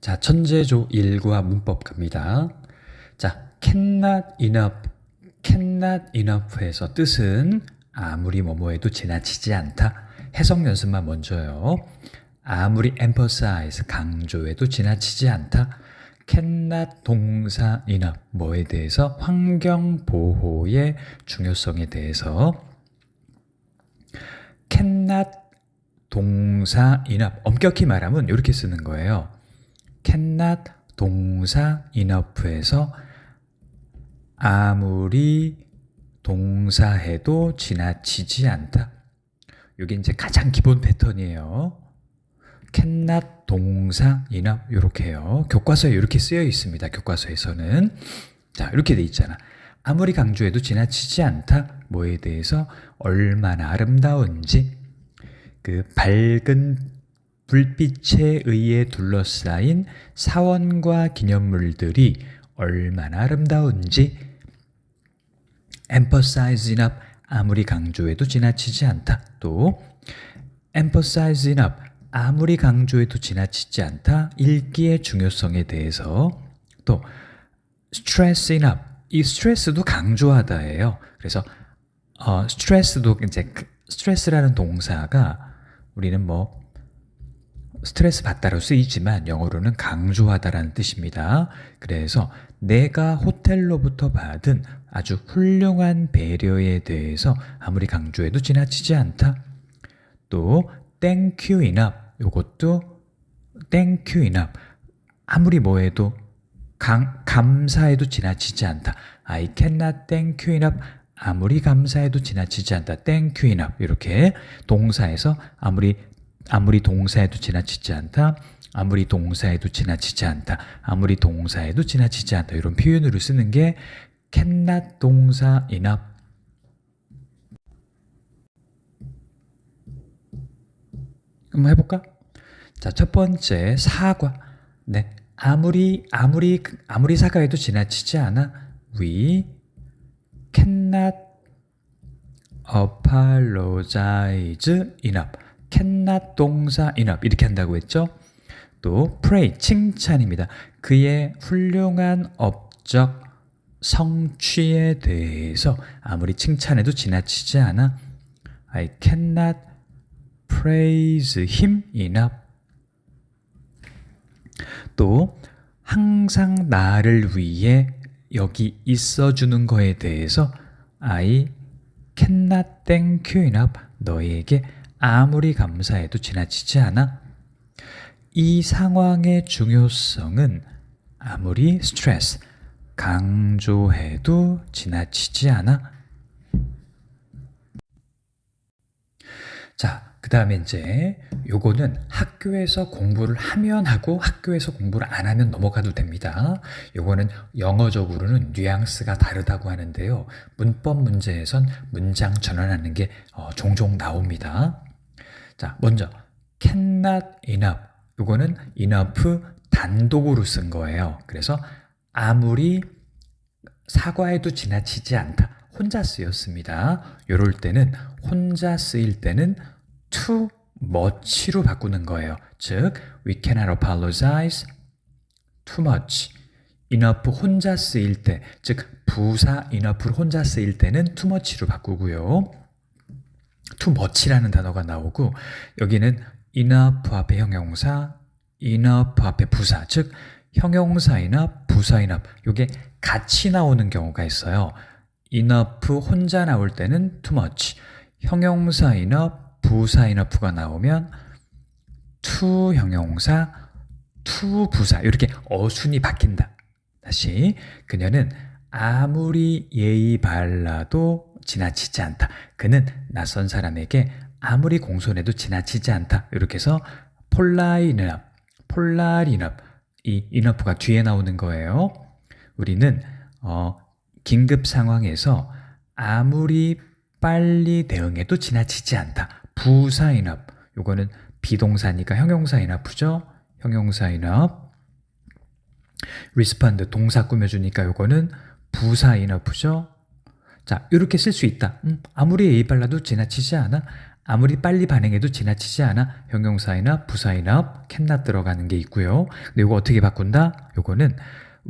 자, 천재조 1과 문법 갑니다. 자, cannot enough에서 뜻은 아무리 뭐뭐해도 지나치지 않다. 해석 연습만 먼저요. 아무리 emphasize, 강조해도 지나치지 않다. cannot 동사 enough, 뭐에 대해서? 환경 보호의 중요성에 대해서. cannot 동사 enough, 엄격히 말하면 이렇게 쓰는 거예요. cannot 동사 enough에서 아무리 동사해도 지나치지 않다. 이게 이제 가장 기본 패턴이에요. cannot 동사 enough 이렇게 해요. 교과서에 이렇게 쓰여 있습니다. 교과서에서는. 자, 이렇게 돼 있잖아. 아무리 강조해도 지나치지 않다. 뭐에 대해서? 얼마나 아름다운지. 그 밝은 불빛에 의해 둘러싸인 사원과 기념물들이 얼마나 아름다운지. emphasize enough, 아무리 강조해도 지나치지 않다. 또 emphasize enough, 아무리 강조해도 지나치지 않다. 읽기의 중요성에 대해서. 또 stress enough, 이 스트레스도 강조하다예요. 그래서 스트레스도 이제 스트레스라는 동사가 우리는 뭐 스트레스 받다로 쓰이지만 영어로는 강조하다라는 뜻입니다. 그래서 내가 호텔로부터 받은 아주 훌륭한 배려에 대해서 아무리 강조해도 지나치지 않다. 또 thank you enough, 이것도 thank you enough, 아무리 뭐해도 감사해도 지나치지 않다. I cannot thank you enough, 아무리 감사해도 지나치지 않다. thank you enough, 이렇게 동사에서 아무리 동사해도 지나치지 않다. 아무리 동사해도 지나치지 않다. 아무리 동사해도 지나치지 않다. 이런 표현으로 쓰는 게 cannot 동사 enough. 한번 해볼까? 자, 첫 번째 사과. 네, 아무리 사과해도 지나치지 않아. We cannot apologize enough. cannot 동사 enough 이렇게 한다고 했죠. 또 praise, 칭찬입니다. 그의 훌륭한 업적 성취에 대해서 아무리 칭찬해도 지나치지 않아. I cannot praise him enough. 또 항상 나를 위해 여기 있어주는 거에 대해서 I cannot thank you enough. 너에게 아무리 감사해도 지나치지 않아. 이 상황의 중요성은 아무리 스트레스, 강조해도 지나치지 않아. 자, 그 다음에 이제 요거는 학교에서 공부를 하면 하고 학교에서 공부를 안 하면 넘어가도 됩니다. 요거는 영어적으로는 뉘앙스가 다르다고 하는데요. 문법 문제에선 문장 전환하는 게 종종 나옵니다. 자, 먼저 cannot enough, 요거는 enough 단독으로 쓴 거예요. 그래서 아무리 사과해도 지나치지 않다. 혼자 쓰였습니다. 요럴 때는 혼자 쓰일 때는 too much로 바꾸는 거예요. 즉, we cannot apologize too much. enough 혼자 쓰일 때, 즉 부사 enough를 혼자 쓰일 때는 too much로 바꾸고요. too much라는 단어가 나오고 여기는 enough 앞에 형용사, enough 앞에 부사, 즉 형용사 enough, 부사 enough 이게 같이 나오는 경우가 있어요. enough 혼자 나올 때는 too much, 형용사 enough, 부사 enough가 나오면 to 형용사, to 부사 이렇게 어순이 바뀐다. 다시, 그녀는 아무리 예의 발라도 지나치지 않다. 그는 낯선 사람에게 아무리 공손해도 지나치지 않다. 이렇게 해서 polite enough, 이 enough가 뒤에 나오는 거예요. 우리는 긴급 상황에서 아무리 빨리 대응해도 지나치지 않다. 부사 enough, 요거는 비동사니까 형용사 enough죠. 형용사 enough. respond, 동사 꾸며주니까 요거는 부사 enough죠. 자, 이렇게 쓸 수 있다. 아무리 예의 발라도 지나치지 않아. 아무리 빨리 반응해도 지나치지 않아. 형용사이나 부사이나 cannot 들어가는 게 있고요. 근데 이거 어떻게 바꾼다? 요거는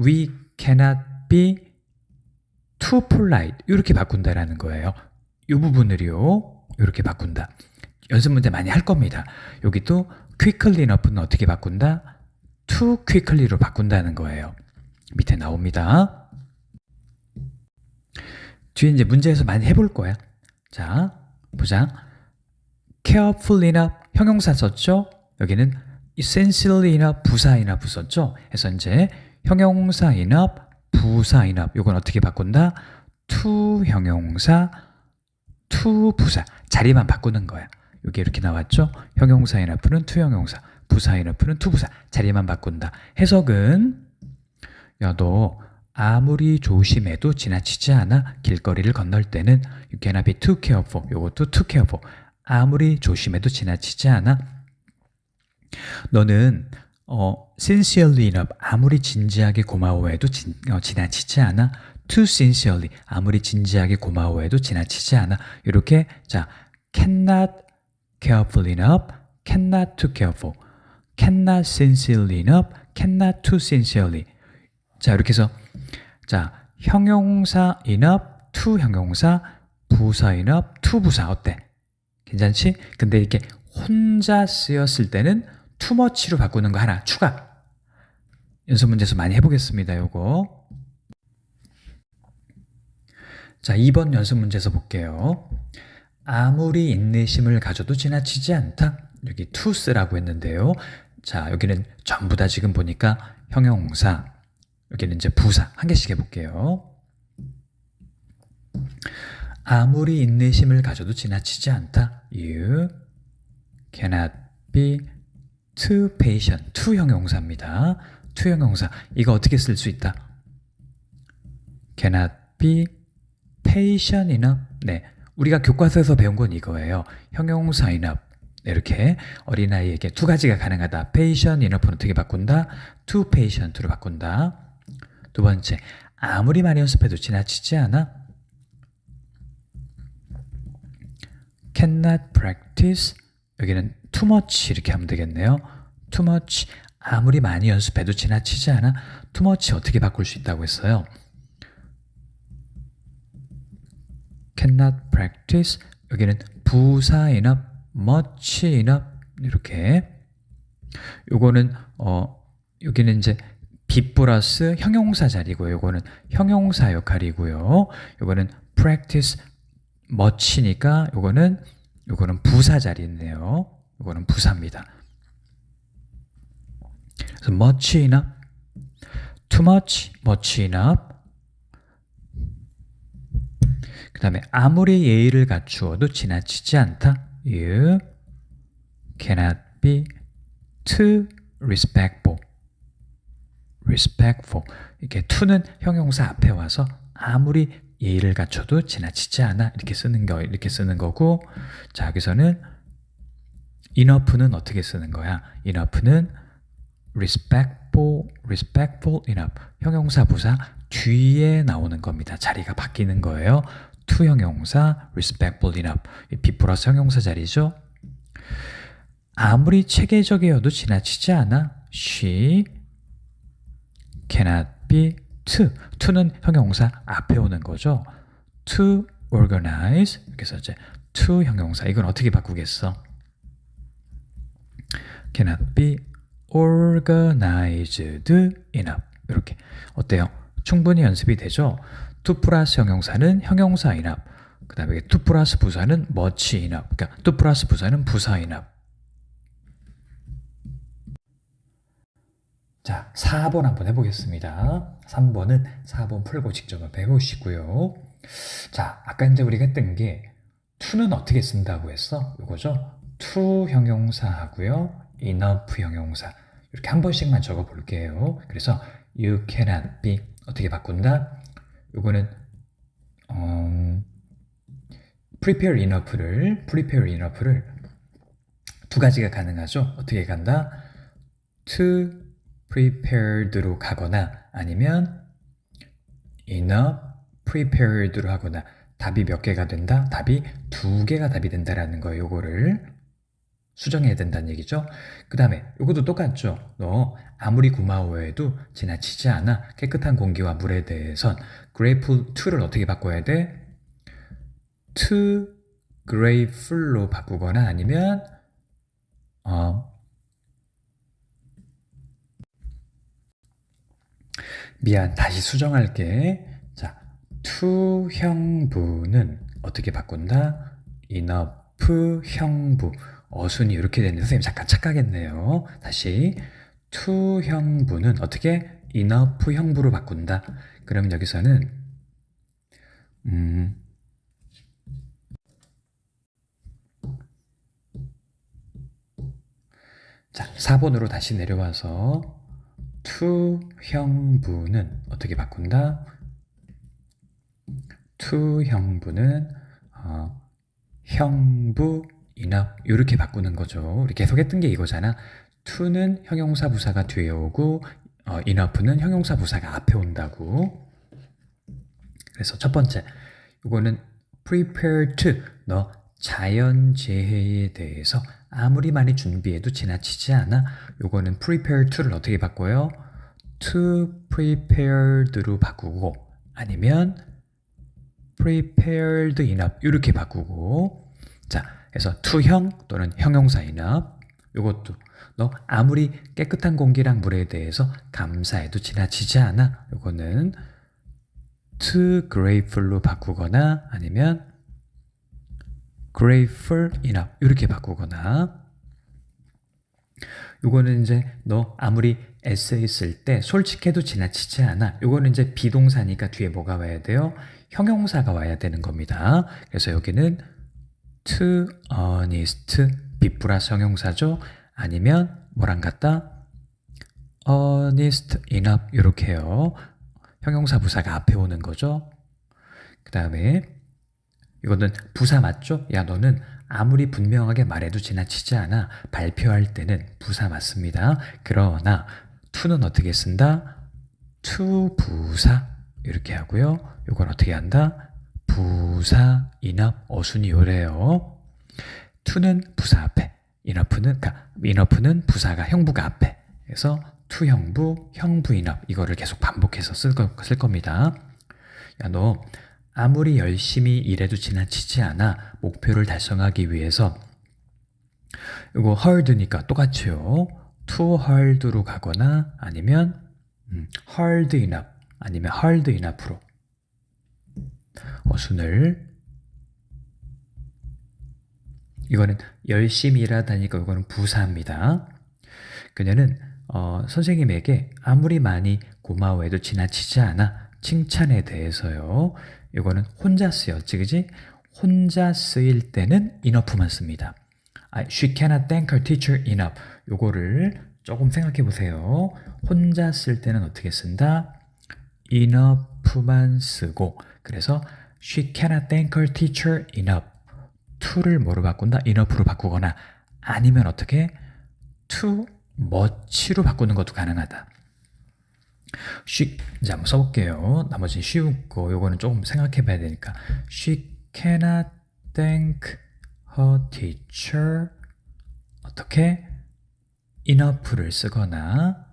we cannot be too polite 이렇게 바꾼다라는 거예요. 이 부분을요. 이렇게 바꾼다. 연습 문제 많이 할 겁니다. 여기도 quickly enough는 어떻게 바꾼다? too quickly로 바꾼다는 거예요. 밑에 나옵니다. 뒤에 이제 문제에서 많이 해볼 거야. 자, 보자. carefully enough 형용사 썼죠? 여기는 essentially enough 부사 enough 썼죠? 그래서 이제 형용사 enough, 부사 enough 이건 어떻게 바꾼다? to 형용사, to 부사 자리만 바꾸는 거야. 여기 이렇게 나왔죠? 형용사 enough는 to 형용사, 부사 enough는 to 부사 자리만 바꾼다. 해석은 야, 너 아무리 조심해도 지나치지 않아. 길거리를 건널 때는 you cannot be too careful. 요것도 too careful. 아무리 조심해도 지나치지 않아. 너는 sincerely enough. 아무리 진지하게 고마워해도 지나치지 않아. too sincerely. 아무리 진지하게 고마워해도 지나치지 않아. 이렇게 자, cannot careful enough, cannot too careful, cannot sincerely enough, cannot too sincerely. 자, 이렇게 해서 자, 형용사 enough, to 형용사, 부사 enough, to 부사 어때? 괜찮지? 근데 이렇게 혼자 쓰였을 때는 too much로 바꾸는 거 하나 추가. 연습 문제에서 많이 해보겠습니다. 요거. 자, 2번 연습 문제에서 볼게요. 아무리 인내심을 가져도 지나치지 않다. 여기 to 쓰라고 했는데요. 자, 여기는 전부 다 지금 보니까 형용사, 여기는 이제 부사 한 개씩 해볼게요. 아무리 인내심을 가져도 지나치지 않다. You cannot be too patient. to 형용사입니다. to 형용사. 이거 어떻게 쓸 수 있다? cannot be patient enough. 네, 우리가 교과서에서 배운 건 이거예요. 형용사 enough. 이렇게 어린아이에게 두 가지가 가능하다. patient enough는 어떻게 바꾼다? too patient로 바꾼다. 두 번째, 아무리 많이 연습해도 지나치지 않아. cannot practice. 여기는 too much 이렇게 하면 되겠네요. too much. 아무리 많이 연습해도 지나치지 않아. too much 어떻게 바꿀 수 있다고 했어요? cannot practice. 여기는 부사 enough, much enough 이렇게. 요거는 여기는 이제 be 플러스 형용사 자리고요. 요거는 형용사 역할이고요. 요거는 practice much니까 요거는 부사 자리네요. 요거는 부사입니다. 그래서 much enough, too much, much enough. 그 다음에 아무리 예의를 갖추어도 지나치지 않다. You cannot be too respectful. respectful. 이렇게 to는 형용사 앞에 와서 아무리 예의를 갖춰도 지나치지 않아. 이렇게 쓰는 거고. 자, 여기서는 enough는 어떻게 쓰는 거야? enough는 respectful enough. 형용사 부사 뒤에 나오는 겁니다. 자리가 바뀌는 거예요. to 형용사, respectful enough. be 플러스 형용사 자리죠. 아무리 체계적이어도 지나치지 않아. She cannot be too. to는 형용사 앞에 오는 거죠. to organize. 그래서 이제 to 형용사. 이건 어떻게 바꾸겠어? cannot be organized enough. 이렇게. 어때요? 충분히 연습이 되죠? to 플러스 형용사는 형용사 enough. 그 다음에 to 플러스 부사는 much enough. 그러니까 to 플러스 부사는 부사 enough. 자, 4번 한번 해보겠습니다. 3번은 4번 풀고 직접 한번 해보시고요. 자, 아까 이제 우리가 했던 게 to는 어떻게 쓴다고 했어? 이거죠? to 형용사 하고요. enough 형용사. 이렇게 한 번씩만 적어 볼게요. 그래서 you cannot be 어떻게 바꾼다? 요거는 prepare enough를 두 가지가 가능하죠. 어떻게 간다? to prepared로 가거나 아니면 enough prepared로 하거나 답이 몇 개가 된다? 답이 2개가 답이 된다라는 거예요. 요거를 수정해야 된다는 얘기죠. 그 다음에 요것도 똑같죠. 너 아무리 고마워해도 지나치지 않아. 깨끗한 공기와 물에 대해선 grateful to를 어떻게 바꿔야 돼? to grateful로 바꾸거나 아니면 미안, 다시 수정할게. 자, to 형부는 어떻게 바꾼다? enough 형부. 어순이 이렇게 되는데 선생님 잠깐 착각했네요. 다시 to 형부는 어떻게? enough 형부로 바꾼다. 그러면 여기서는 자, 4번으로 다시 내려와서 to 형부는 어떻게 바꾼다? to 형부는 형부 enough 이렇게 바꾸는 거죠. 우리 계속 했던 게 이거잖아. to는 형용사 부사가 뒤에 오고 enough는 형용사 부사가 앞에 온다고. 그래서 첫 번째 이거는 prepare to 너 자연재해에 대해서 아무리 많이 준비해도 지나치지 않아. 요거는 prepare to를 어떻게 바꿔요? to prepared로 바꾸고 아니면 prepared enough 이렇게 바꾸고. 자, 그래서 to형 또는 형용사 enough. 요것도 너 아무리 깨끗한 공기랑 물에 대해서 감사해도 지나치지 않아. 요거는 to grateful로 바꾸거나 아니면 grateful enough 이렇게 바꾸거나. 요거는 이제 너 아무리 에세이 쓸 때 솔직해도 지나치지 않아. 요거는 이제 비동사니까 뒤에 뭐가 와야 돼요? 형용사가 와야 되는 겁니다. 그래서 여기는 to honest be 플러스 형용사죠. 아니면 뭐랑 같다? honest enough 이렇게 해요. 형용사 부사가 앞에 오는 거죠. 그 다음에 이거는 부사 맞죠? 야 너는 아무리 분명하게 말해도 지나치지 않아. 발표할 때는 부사 맞습니다. 그러나 to는 어떻게 쓴다? to 부사 이렇게 하고요. 이건 어떻게 한다? 부사 enough 어순이 요래요. to는 부사 앞에, enough는 부사가 형부가 앞에. 그래서 to 형부, 형부 enough 이거를 계속 반복해서 쓸 겁니다. 야 너 아무리 열심히 일해도 지나치지 않아. 목표를 달성하기 위해서. 이거 hard니까 똑같이요. too hard로 가거나 아니면 hard enough 아니면 hard enough로 어순을. 이거는 열심히 일하다니까 이거는 부사입니다. 그녀는 선생님에게 아무리 많이 고마워해도 지나치지 않아. 칭찬에 대해서요. 이거는 혼자 쓰였지, 그지? 혼자 쓰일 때는 enough만 씁니다. She cannot thank her teacher enough. 요거를 조금 생각해 보세요. 혼자 쓸 때는 어떻게 쓴다? enough만 쓰고. 그래서 she cannot thank her teacher enough. to를 뭐로 바꾼다? enough로 바꾸거나 아니면 어떻게? too much로 바꾸는 것도 가능하다. 이제 한번 써볼게요. 나머지는 쉬운 거, 요거는 조금 생각해 봐야 되니까. She cannot thank her teacher. 어떻게? enough를 쓰거나,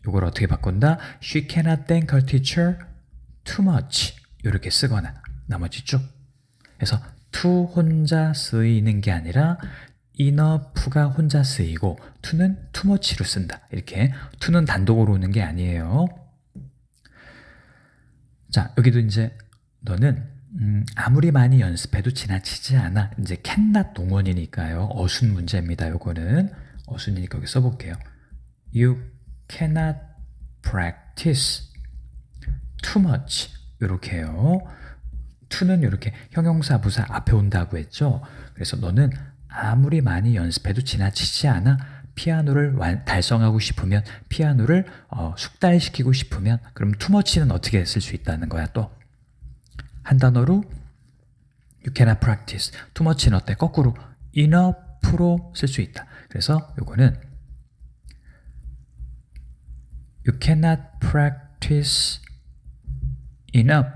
요걸 어떻게 바꾼다? She cannot thank her teacher too much. 이렇게 쓰거나, 나머지 쭉. 그래서 to 혼자 쓰이는 게 아니라 enough가 혼자 쓰이고 to는 too much로 쓴다. 이렇게 to는 단독으로 오는 게 아니에요. 자, 여기도 이제 너는 아무리 많이 연습해도 지나치지 않아. 이제 cannot 동원이니까요. 어순 문제입니다. 요거는 어순이니까 여기 써볼게요. You cannot practice too much. 이렇게 해요. to는 이렇게 형용사 부사 앞에 온다고 했죠. 그래서 너는 아무리 많이 연습해도 지나치지 않아. 피아노를 달성하고 싶으면, 피아노를 숙달시키고 싶으면, 그럼 too much는 어떻게 쓸 수 있다는 거야 또? 한 단어로 you cannot practice. too much는 어때? 거꾸로 enough로 쓸 수 있다. 그래서 요거는 you cannot practice enough.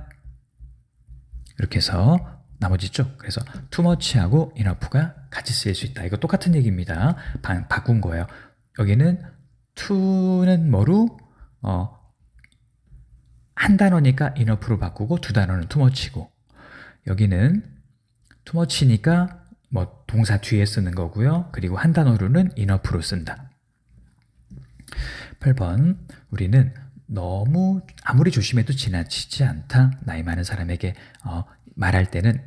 이렇게 해서 나머지 쭉. 그래서 too much하고 enough가 같이 쓰일 수 있다. 이거 똑같은 얘기입니다. 바꾼 거예요. 여기는 to는 뭐로? 한 단어니까 enough로 바꾸고 두 단어는 too much이고, 여기는 too much니까 뭐 동사 뒤에 쓰는 거고요. 그리고 한 단어로는 enough로 쓴다. 8번, 우리는 너무 아무리 조심해도 지나치지 않다. 나이 많은 사람에게 말할 때는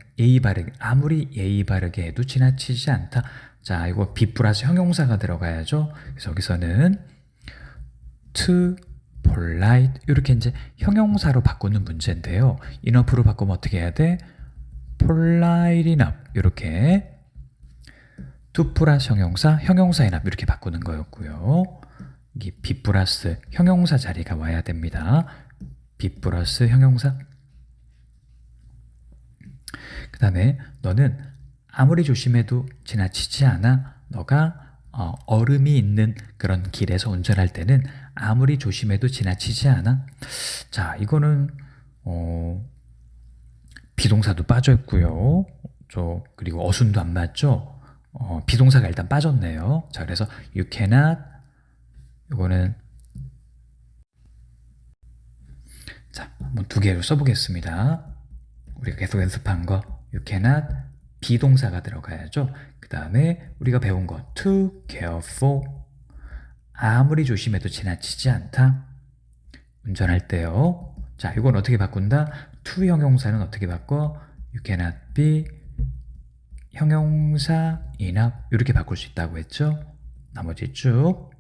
아무리 예의 바르게 해도 지나치지 않다. 자, 이거 be 플러스 형용사가 들어가야죠. 그래서 여기서는 too polite 이렇게 이제 형용사로 바꾸는 문제인데요. enough로 바꾸면 어떻게 해야 돼? polite enough 이렇게 to 플러스 형용사 enough 이렇게 바꾸는 거였고요. 이게 be 플러스 형용사 자리가 와야 됩니다. be 플러스 형용사. 그 다음에 너는 아무리 조심해도 지나치지 않아. 너가 얼음이 있는 그런 길에서 운전할 때는 아무리 조심해도 지나치지 않아. 자, 이거는 비동사도 빠져있고요. 그리고 어순도 안 맞죠. 비동사가 일단 빠졌네요. 자, 그래서 you cannot, 이거는 자, 한번 두 개로 써보겠습니다. 우리가 계속 연습한 거 you cannot 비동사가 들어가야죠. 그 다음에 우리가 배운 거 too careful, 아무리 조심해도 지나치지 않다. 운전할 때요. 자, 이건 어떻게 바꾼다? to 형용사는 어떻게 바꿔? you cannot be 형용사 enough 이렇게 바꿀 수 있다고 했죠. 나머지 쭉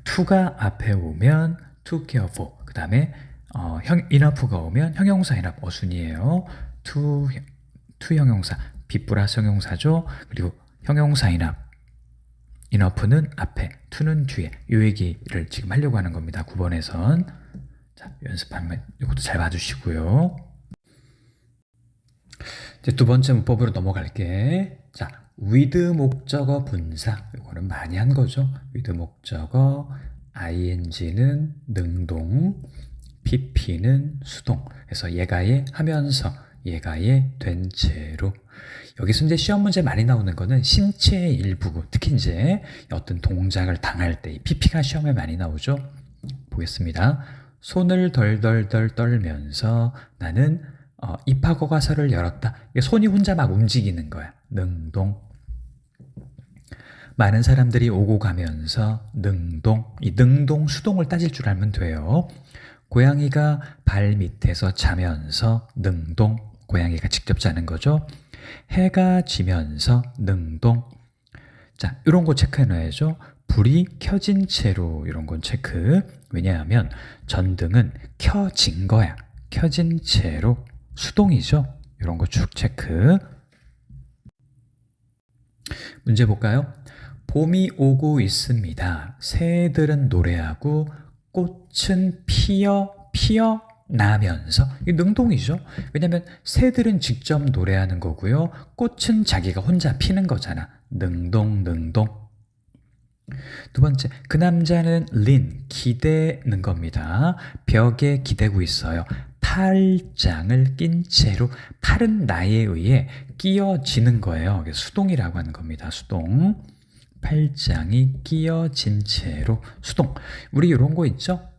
to가 앞에 오면 too careful, 그 다음에 enough가 오면 형용사 enough 어순이에요. to 형용사 be 플러스 형용사죠. 그리고 형용사 enough는 앞에, to는 뒤에. 이 얘기를 지금 하려고 하는 겁니다. 9번에선. 자, 연습하면 이것도 잘 봐주시고요. 이제 두 번째 문법으로 넘어갈게. 자, with 목적어 분사. 이거는 많이 한 거죠. with 목적어, ing는 능동, pp는 수동. 그래서 얘가에 하면서, 얘가에 된 채로. 여기서 이제 시험 문제 많이 나오는 거는 신체의 일부고, 특히 이제 어떤 동작을 당할 때 pp가 시험에 많이 나오죠. 보겠습니다. 손을 덜덜덜 떨면서 나는 입학허 가서를 열었다. 손이 혼자 막 움직이는 거야. 능동. 많은 사람들이 오고 가면서 능동. 이 능동 수동을 따질 줄 알면 돼요. 고양이가 발 밑에서 자면서 능동. 고양이가 직접 자는 거죠. 해가 지면서 능동. 자, 이런 거 체크해 놔야죠. 불이 켜진 채로, 이런 건 체크. 왜냐하면 전등은 켜진 거야. 켜진 채로. 수동이죠. 이런 거 쭉 체크. 문제 볼까요? 봄이 오고 있습니다. 새들은 노래하고 꽃은 피어나면서. 이게 능동이죠. 왜냐하면 새들은 직접 노래하는 거고요. 꽃은 자기가 혼자 피는 거잖아. 능동. 두 번째, 그 남자는 기대는 겁니다. 벽에 기대고 있어요. 팔짱을 낀 채로. 팔은 나에 의해 끼어지는 거예요. 수동이라고 하는 겁니다. 수동. 팔짱이 끼어진 채로. 수동. 우리 이런 거 있죠?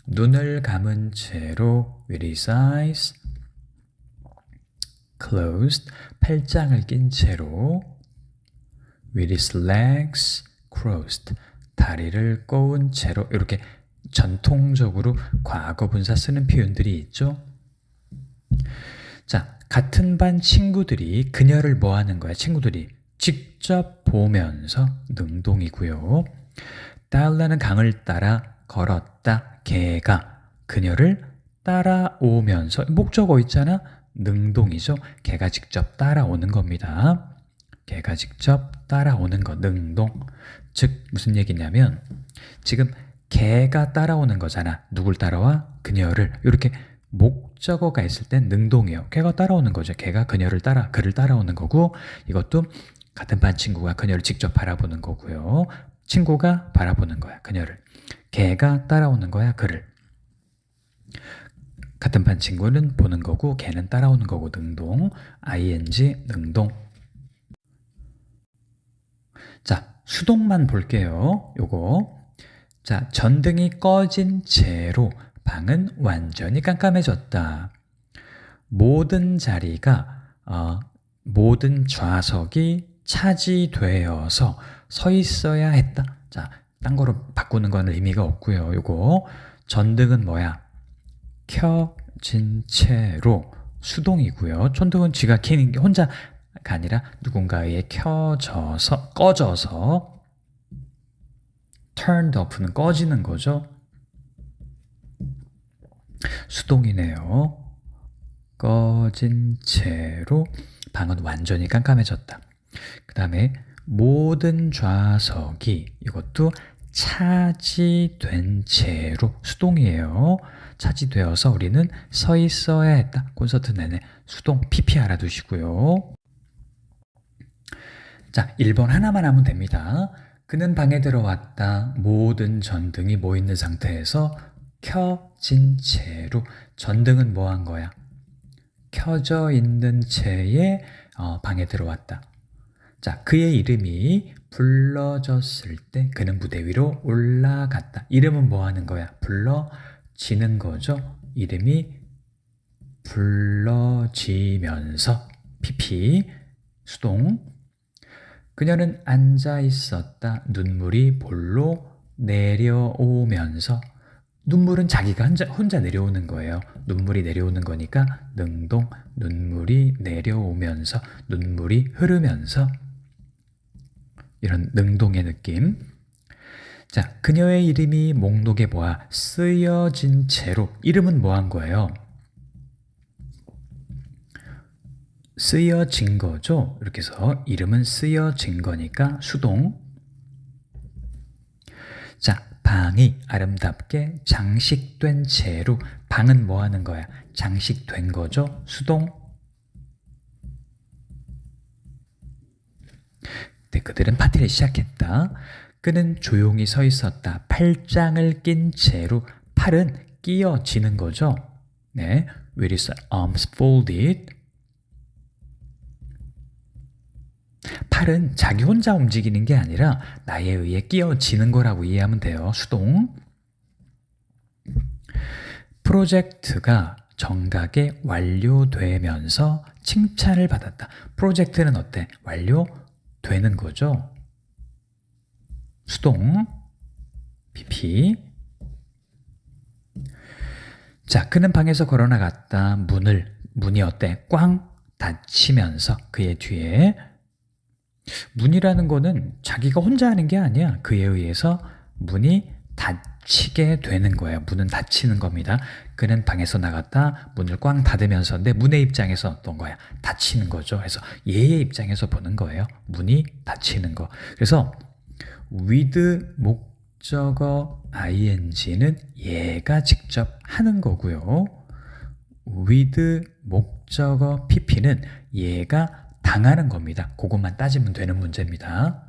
눈을 감은 채로. with his eyes closed. 팔짱을 낀 채로. with his legs crossed. 다리를 꼬은 채로. 이렇게 전통적으로 과거 분사 쓰는 표현들이 있죠. 자, 같은 반 친구들이 그녀를 뭐 하는 거야? 친구들이 직접 보면서. 능동이고요. 달라는 강을 따라 걸었다. 개가 그녀를 따라오면서. 목적어 있잖아. 능동이죠. 개가 직접 따라오는 겁니다. 개가 직접 따라오는 거. 능동. 즉 무슨 얘기냐면 지금 개가 따라오는 거잖아. 누굴 따라와? 그녀를. 이렇게 목적어가 있을 땐 능동이에요. 개가 따라오는 거죠. 개가 그를 따라오는 거고, 이것도 같은 반 친구가 그녀를 직접 바라보는 거고요. 친구가 바라보는 거야. 그녀를. 개가 따라오는 거야. 그를. 같은 반 친구는 보는 거고 걔는 따라오는 거고 능동. ing 능동. 자, 수동만 볼게요. 요거. 자, 전등이 꺼진 채로 방은 완전히 깜깜해졌다. 모든 자리가 모든 좌석이 차지되어서 서 있어야 했다. 자, 딴 거로 바꾸는 건 의미가 없고요. 요거 전등은 뭐야? 켜진 채로 수동이고요. 전등은 쥐가 켜는 게 혼자가 아니라 누군가에 꺼져서 turned off는 꺼지는 거죠. 수동이네요. 꺼진 채로 방은 완전히 깜깜해졌다. 그 다음에 모든 좌석이 이것도 차지된 채로 수동이에요. 차지되어서 우리는 서 있어야 했다. 콘서트 내내 수동 PP 알아두시고요. 자, 1번 하나만 하면 됩니다. 그는 방에 들어왔다. 모든 전등이 뭐 있는 상태에서 켜진 채로. 전등은 뭐 한 거야? 켜져 있는 채에 방에 들어왔다. 자, 그의 이름이 불러졌을 때 그는 무대 위로 올라갔다. 이름은 뭐 하는 거야? 불러지는 거죠. 이름이 불러지면서 PP 수동. 그녀는 앉아 있었다. 눈물이 볼로 내려오면서. 눈물은 자기가 혼자 내려오는 거예요. 눈물이 내려오는 거니까 능동. 눈물이 내려오면서, 눈물이 흐르면서. 이런 능동의 느낌. 자, 그녀의 이름이 목록에 뭐야? 쓰여진 채로. 이름은 뭐 한 거예요? 쓰여진 거죠. 이렇게 해서 이름은 쓰여진 거니까 수동. 자, 방이 아름답게 장식된 채로. 방은 뭐 하는 거야? 장식된 거죠. 수동. 네, 그들은 파티를 시작했다. 그는 조용히 서 있었다. 팔짱을 낀 채로. 팔은 끼어지는 거죠. 네, with his arms folded. 팔은 자기 혼자 움직이는 게 아니라 나에 의해 끼어지는 거라고 이해하면 돼요. 수동. 프로젝트가 정각에 완료되면서 칭찬을 받았다. 프로젝트는 어때? 완료되는 거죠. 수동. PP. 자, 그는 방에서 걸어나갔다. 문이 어때? 꽝 닫히면서 그의 뒤에. 문이라는 거는 자기가 혼자 하는 게 아니야. 그에 의해서 문이 닫히게 되는 거예요. 문은 닫히는 겁니다. 그는 방에서 나갔다. 문을 꽝 닫으면서. 내 문의 입장에서 어떤 거야? 닫히는 거죠. 그래서 얘의 입장에서 보는 거예요. 문이 닫히는 거. 그래서 with 목적어 ing는 얘가 직접 하는 거고요. with 목적어 pp는 얘가 당하는 겁니다. 그것만 따지면 되는 문제입니다.